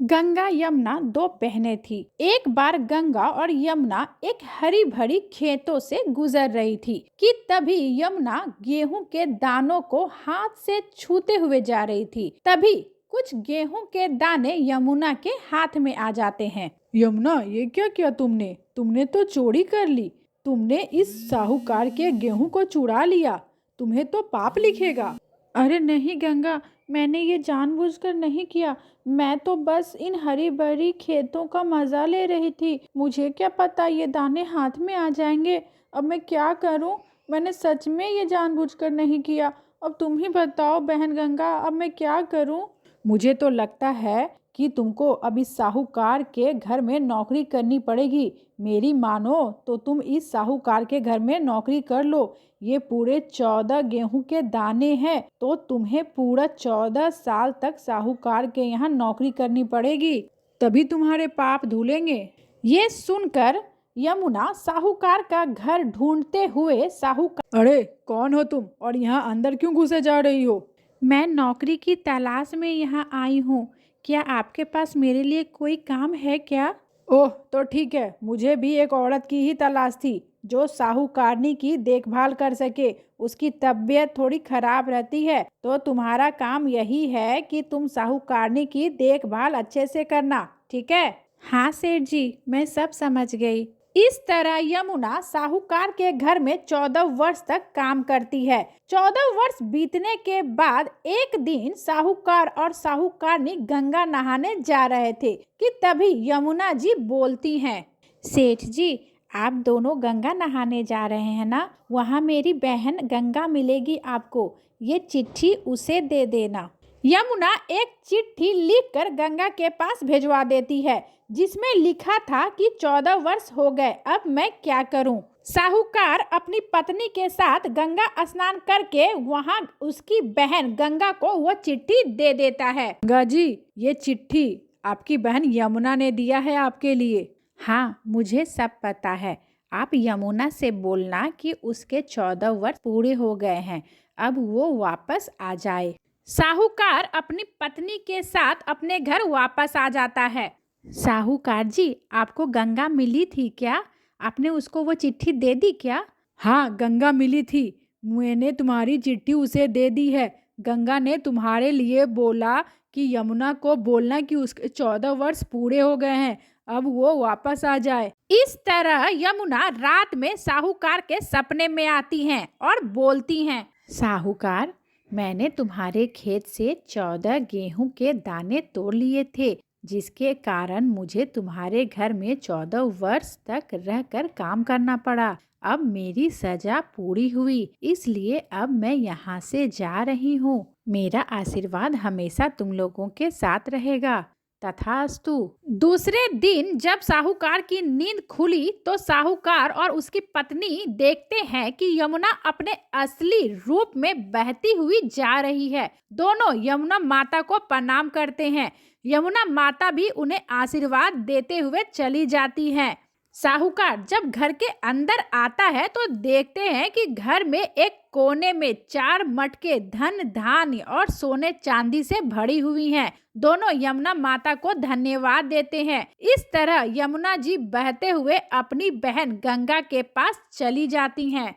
गंगा यमुना दो बहनें थी। एक बार गंगा और यमुना एक हरी भरी खेतों से गुजर रही थी कि तभी यमुना गेहूं के दानों को हाथ से छूते हुए जा रही थी। तभी कुछ गेहूं के दाने यमुना के हाथ में आ जाते हैं। यमुना, ये क्या किया तुमने? तुमने तो चोरी कर ली। तुमने इस साहूकार के गेहूं को चुरा लिया। तुम्हें तो पाप लिखेगा। अरे नहीं गंगा, मैंने ये जानबूझकर नहीं किया। मैं तो बस इन हरी भरी खेतों का मजा ले रही थी। मुझे क्या पता ये दाने हाथ में आ जाएंगे। अब मैं क्या करूं? मैंने सच में ये जानबूझकर नहीं किया। अब तुम ही बताओ बहन गंगा, अब मैं क्या करूं? मुझे तो लगता है कि तुमको अभी साहूकार के घर में नौकरी करनी पड़ेगी। मेरी मानो तो तुम इस साहूकार के घर में नौकरी कर लो। ये पूरे 14 गेहूं के दाने हैं, तो तुम्हें पूरा 14 साल तक साहूकार के यहाँ नौकरी करनी पड़ेगी, तभी तुम्हारे पाप धुलेंगे। ये सुनकर यमुना साहूकार का घर ढूंढते हुए साहूकार। अरे कौन हो तुम और यहाँ अंदर क्यों घुसे जा रही हो? मैं नौकरी की तलाश में यहाँ आई हूँ। क्या आपके पास मेरे लिए कोई काम है क्या? ओह, तो ठीक है। मुझे भी एक औरत की ही तलाश थी जो साहूकारनी की देखभाल कर सके। उसकी तबीयत थोड़ी खराब रहती है, तो तुम्हारा काम यही है कि तुम साहूकारनी की देखभाल अच्छे से करना, ठीक है? हाँ सेठ जी, मैं सब समझ गई। इस तरह यमुना साहूकार के घर में 14 वर्ष तक काम करती है। 14 वर्ष बीतने के बाद एक दिन साहूकार और साहूकारनी गंगा नहाने जा रहे थे कि तभी यमुना जी बोलती हैं। सेठ जी, आप दोनों गंगा नहाने जा रहे हैं ना? वहाँ मेरी बहन गंगा मिलेगी आपको। ये चिट्ठी उसे दे देना। यमुना एक चिट्ठी लिखकर गंगा के पास भिजवा देती है, जिसमें लिखा था कि 14 वर्ष हो गए, अब मैं क्या करूं? साहूकार अपनी पत्नी के साथ गंगा स्नान करके वहां उसकी बहन गंगा को वो चिट्ठी दे देता है। गंगा जी, ये चिट्ठी आपकी बहन यमुना ने दिया है आपके लिए। हाँ, मुझे सब पता है। आप यमुना से बोलना कि उसके 14 वर्ष पूरे हो गए हैं, अब वो वापस आ जाए। साहूकार अपनी पत्नी के साथ अपने घर वापस आ जाता है। साहूकार जी, आपको गंगा मिली थी क्या? आपने उसको वो चिट्ठी दे दी क्या? हाँ, गंगा मिली थी। मैंने तुम्हारी चिट्ठी उसे दे दी है। गंगा ने तुम्हारे लिए बोला कि यमुना को बोलना कि उसके 14 वर्ष पूरे हो गए हैं, अब वो वापस आ जाए। इस तरह यमुना रात में साहूकार के सपने में आती हैं और बोलती हैं, साहूकार, मैंने तुम्हारे खेत से 14 गेहूं के दाने तोड़ लिए थे, जिसके कारण मुझे तुम्हारे घर में 14 वर्ष तक रहकर काम करना पड़ा। अब मेरी सजा पूरी हुई, इसलिए अब मैं यहाँ से जा रही हूँ। मेरा आशीर्वाद हमेशा तुम लोगों के साथ रहेगा। तथास्तु। दूसरे दिन जब साहूकार की नींद खुली तो साहूकार और उसकी पत्नी देखते हैं कि यमुना अपने असली रूप में बहती हुई जा रही है। दोनों यमुना माता को प्रणाम करते हैं। यमुना माता भी उन्हें आशीर्वाद देते हुए चली जाती हैं। साहूकार जब घर के अंदर आता है तो देखते हैं कि घर में एक कोने में 4 मटके धन धान्य और सोने चांदी से भरी हुई हैं। दोनों यमुना माता को धन्यवाद देते हैं। इस तरह यमुना जी बहते हुए अपनी बहन गंगा के पास चली जाती हैं।